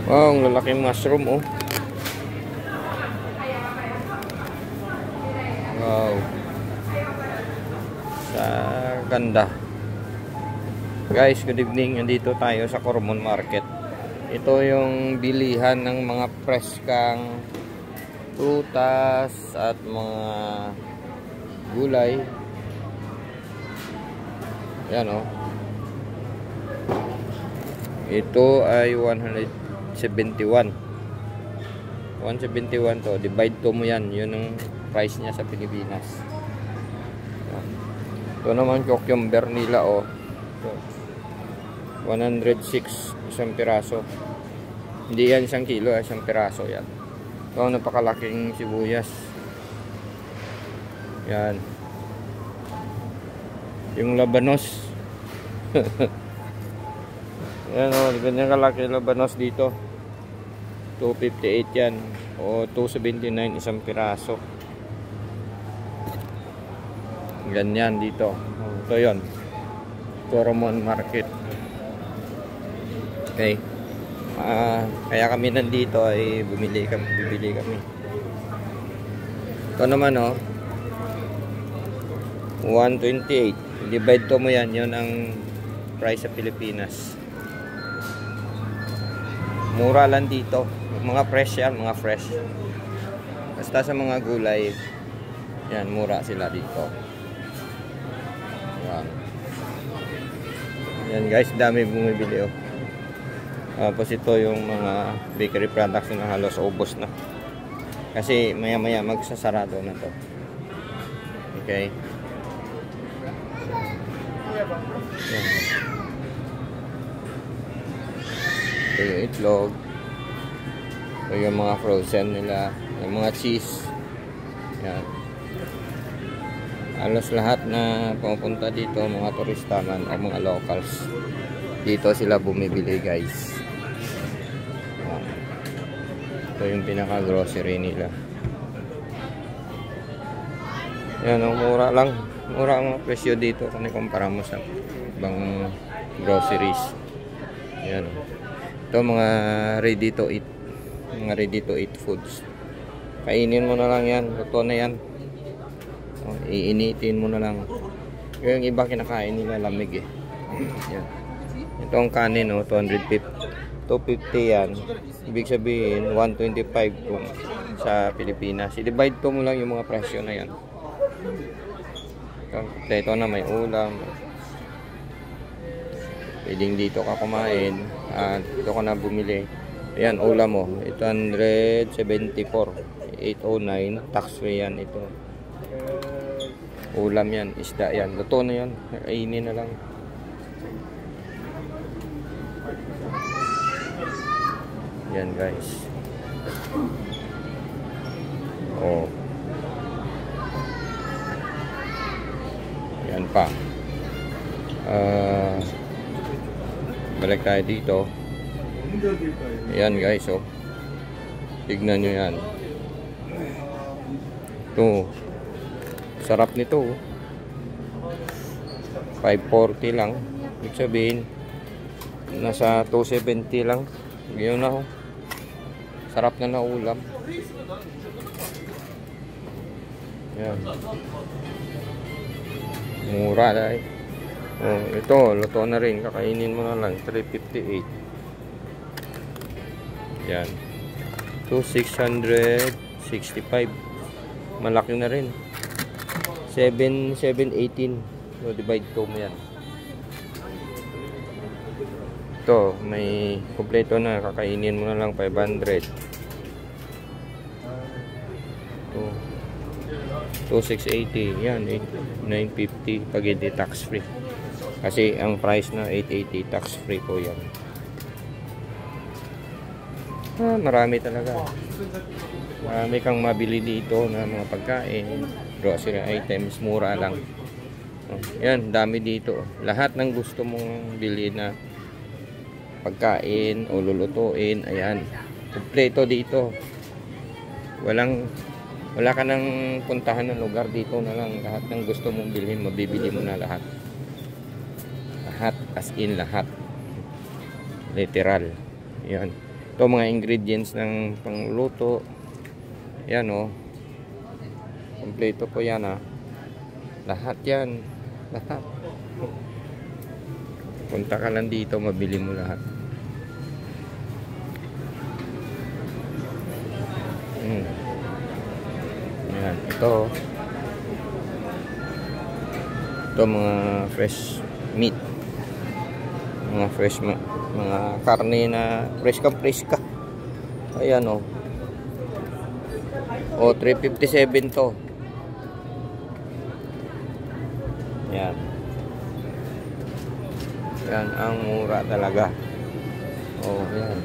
Wow, ang lalaking mushroom oh. Wow. Sa ganda. Guys, good evening. Nandito tayo sa Coromon Market. Ito yung bilihan ng mga preskang prutas at mga gulay. Yan oh. Ito ay 171 to. Divide to mo yan. Yun ang price niya sa Pilipinas. Ito naman cucumber nila oh. Ito. 106 isang piraso. Hindi yan isang kilo, isang piraso yan. Ito napakalaking sibuyas. Yan. Yung labanos. Yan o, ganyan kalaki labanos dito. 258 yan. O 279 isang piraso. Ganyan dito. Ito yun. Coromon Market. Okay. Kaya kami nandito ay bibili kami. Ito naman o. 128. Divide to mo yan. Yun ang price sa Pilipinas. Mura lang dito. Mga fresh yan. Mga fresh. Basta sa mga gulay. Yan. Mura sila dito. Yan. Yan guys. Dami bumibili oh. Tapos ito yung mga bakery products na halos ubos na. Kasi maya maya magsasarado na to. Okay. Yan. Ito yung itlog. Ito yung mga frozen nila. Yung mga cheese. Yan. Halos lahat na pumunta dito, mga turista man o mga locals. Dito sila bumibili guys. Yan. Ito yung pinaka grocery nila. Yan, mura lang. Mura ang presyo dito kung ikumpara mo sa ibang groceries. Yan. Ito mga ready to eat. Mga ready to eat foods. Kainin mo na lang yan. Luto na yan. Iinitin mo na lang. Yung iba kinakain nila lamig eh. Yan. Ito ang kanin oh, 250. 250 yan. Ibig sabihin 125 kung sa Pilipinas. I-divide to mo lang yung mga presyo na yan. Ito na may ulam. Pwedeng dito ka kumain at dito ka na bumili. Ayan, ulam mo 874 809 tax free yan ito. Ulam yan, isda yan, luto na yan, kainin na lang. Yan guys. Oh. Yan pa. Balik tayo dito. Ayan guys oh. Tignan nyo yan. Ito. Sarap nito oh. 540 lang. Ibig sabihin nasa 270 lang. Ganyan na oh. Sarap na ulam. Yan. Mura dahil. Oh, ito, luto na rin. Kakainin mo na lang. 358. Yan. 2,665. Malaki na rin. 718. So, divide to mo yan. Ito, may kompleto na. Kakainin mo na lang 500. Ito. 2,680. Yan, 950 pag hindi tax free. Kasi ang price na 880 tax free po yan. Marami talaga. Marami kang mabili dito na mga pagkain, grocery items, mura lang. Yan, dami dito. Lahat ng gusto mong bili na pagkain o lulutuin, ayan. Kompleto dito. Wala ka nang puntahan ng lugar, dito na lang. Lahat ng gusto mong bilhin, mabibili mo na lahat. Lahat, as in lahat. Literal. Yan. Ito mga ingredients ng pangluto. Yan oh. Kompleto po yan ah. Lahat yan. Lahat. Punta ka lang dito, mabili mo lahat. Yan. Ito mga fresh meat. Mga fresh mga karne na fresh ka. Ayan oh. O 357 to. Yan. Yan ang mura talaga. Oh, yan.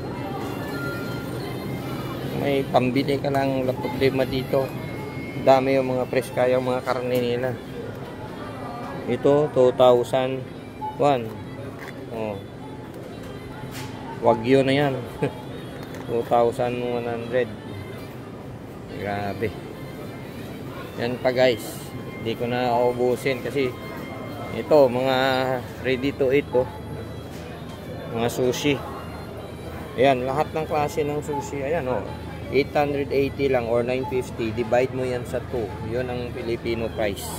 May pambili ka lang, wala problema dito. Dami yung mga fresh kaya yung mga karne nila. Ito 2001. Oh. Wagyu na yan. 2,100. Grabe. Yan pa guys. Hindi ko na uubusin kasi ito mga ready to eat to. Mga sushi. Ayan, lahat ng klase ng sushi. Ayan oh. 880 lang or 950. Divide mo yan sa 2. Yun ang Filipino price.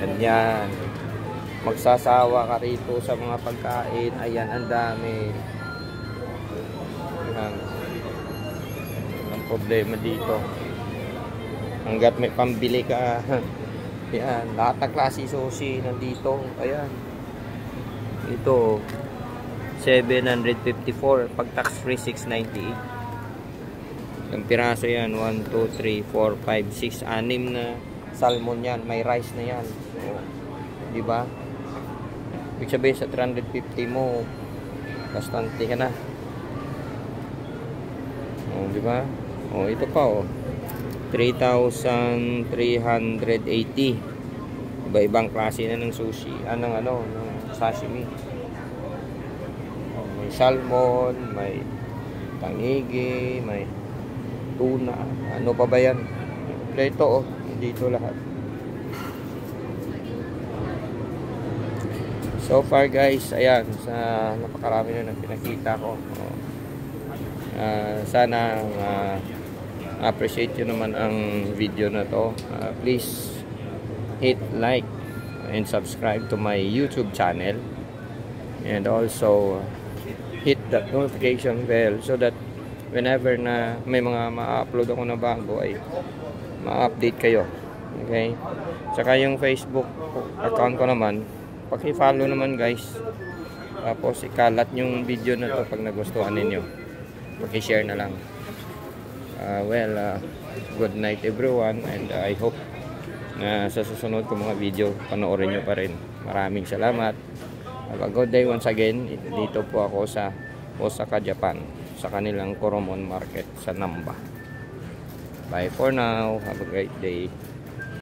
Ganyan. Magsasawa ka rito sa mga pagkain. Ayan, ang dami. Ayan. Walang problema dito. Hanggat may pambili ka. Ayan, lahat ng klase sushi nandito. Ayan. Ito 754. Pag tax free 698. Ang piraso yan 1, 2, 3, 4, 5, 6, 6 na salmon yan. May rice na yan. O, diba? Ibig sabihin sa 350 mo bastante ka na. O, diba? O, ito pa o 3,380. Iba-ibang klase na ng sushi. Ng sashimi. O, may salmon, may tangigi, may tuna. Ano pa ba yan? Ito o, dito lahat. So far guys, ayan, sa napakarami na pinakita ko. Sana appreciate nyo naman ang video na to. Please hit like and subscribe to my YouTube channel, and also hit the notification bell so that whenever na may mga ma-upload ako na bago ay ma-update kayo. Okay? Saka yung Facebook account ko naman, paki-follow naman guys. Tapos ikalat yung video na to pag nagustuhan ninyo. Paki-share na lang. Good night everyone, and I hope na sa susunod ko mga video panoorin nyo pa rin. Maraming salamat. Have a good day once again. Dito po ako sa Osaka, Japan, sa kanilang Koromon Market sa Namba. Bye for now. Have a great day.